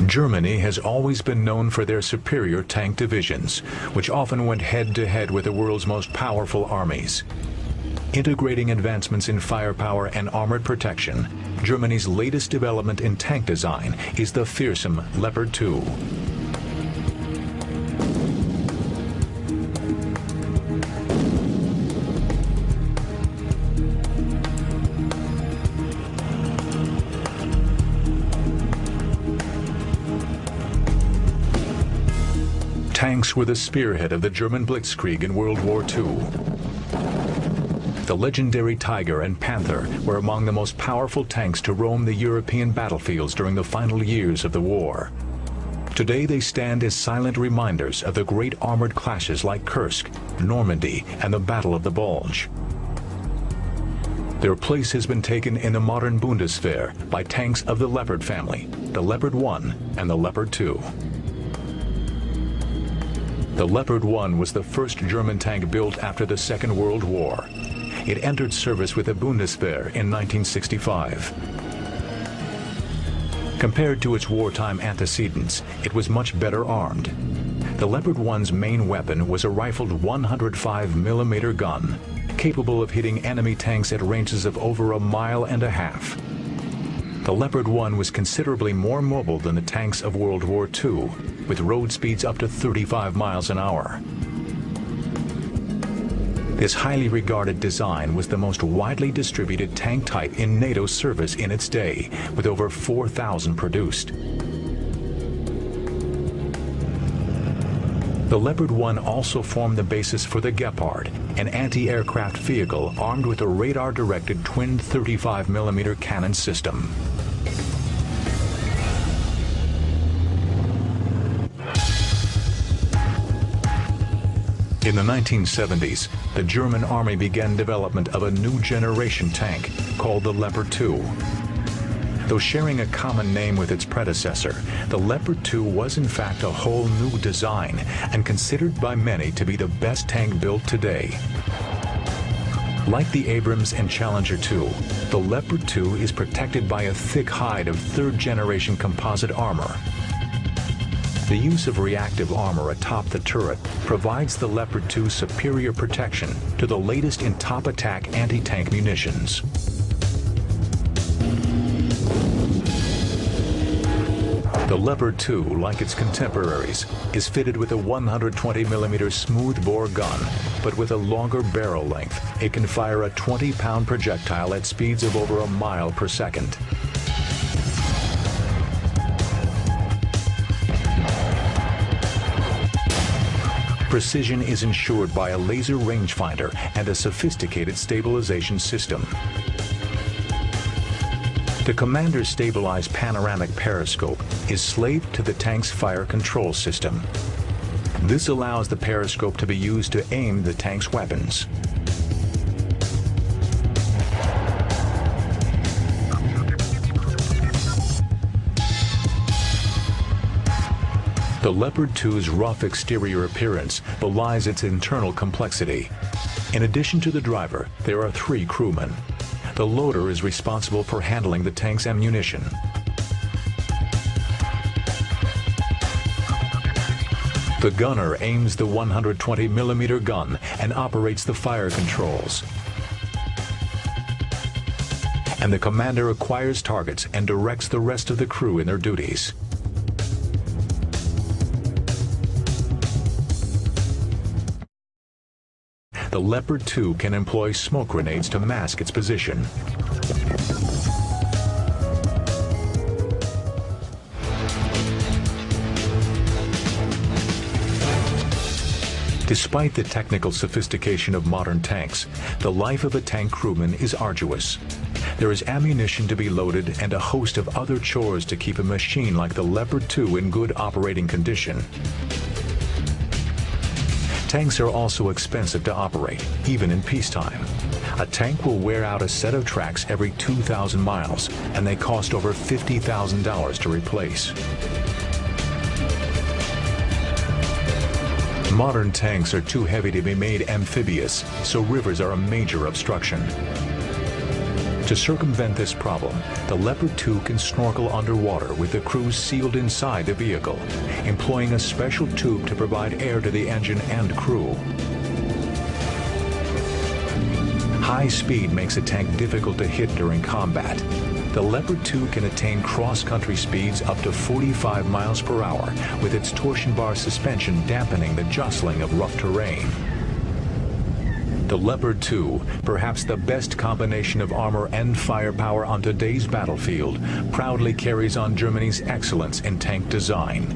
Germany has always been known for their superior tank divisions, which often went head-to-head with the world's most powerful armies. Integrating advancements in firepower and armored protection, Germany's latest development in tank design is the fearsome Leopard 2. Tanks were the spearhead of the German Blitzkrieg in World War II. The legendary Tiger and Panther were among the most powerful tanks to roam the European battlefields during the final years of the war. Today they stand as silent reminders of the great armored clashes like Kursk, Normandy, and the Battle of the Bulge. Their place has been taken in the modern Bundeswehr by tanks of the Leopard family, the Leopard 1 and the Leopard 2. The Leopard 1 was the first German tank built after the Second World War. It entered service with the Bundeswehr in 1965. Compared to its wartime antecedents, it was much better armed. The Leopard 1's main weapon was a rifled 105mm gun, capable of hitting enemy tanks at ranges of over 1.5 miles. The Leopard 1 was considerably more mobile than the tanks of World War II, with road speeds up to 35 miles an hour. This highly regarded design was the most widely distributed tank type in NATO service in its day, with over 4,000 produced. The Leopard 1 also formed the basis for the Leopard, an anti-aircraft vehicle armed with a radar-directed twin 35mm cannon system. In the 1970s, the German Army began development of a new generation tank called the Leopard 2. Though sharing a common name with its predecessor, the Leopard 2 was in fact a whole new design and considered by many to be the best tank built today. Like the Abrams and Challenger 2, the Leopard 2 is protected by a thick hide of third-generation composite armor. The use of reactive armor atop the turret provides the Leopard 2 superior protection to the latest in top attack anti-tank munitions. The Leopard 2, like its contemporaries, is fitted with a 120mm smoothbore gun, but with a longer barrel length, it can fire a 20-pound projectile at speeds of over 1 mile per second. Precision is ensured by a laser rangefinder and a sophisticated stabilization system. The commander's stabilized panoramic periscope is slaved to the tank's fire control system. This allows the periscope to be used to aim the tank's weapons. The Leopard 2's rough exterior appearance belies its internal complexity. In addition to the driver, there are 3 crewmen. The loader is responsible for handling the tank's ammunition. The gunner aims the 120mm gun and operates the fire controls. And the commander acquires targets and directs the rest of the crew in their duties. The Leopard 2 can employ smoke grenades to mask its position. Despite the technical sophistication of modern tanks, the life of a tank crewman is arduous. There is ammunition to be loaded and a host of other chores to keep a machine like the Leopard 2 in good operating condition. Tanks are also expensive to operate, even in peacetime. A tank will wear out a set of tracks every 2,000 miles, and they cost over $50,000 to replace. Modern tanks are too heavy to be made amphibious, so rivers are a major obstruction. To circumvent this problem, the Leopard 2 can snorkel underwater with the crews sealed inside the vehicle, employing a special tube to provide air to the engine and crew. High speed makes a tank difficult to hit during combat. The Leopard 2 can attain cross-country speeds up to 45 miles per hour, with its torsion bar suspension dampening the jostling of rough terrain. The Leopard 2, perhaps the best combination of armor and firepower on today's battlefield, proudly carries on Germany's excellence in tank design.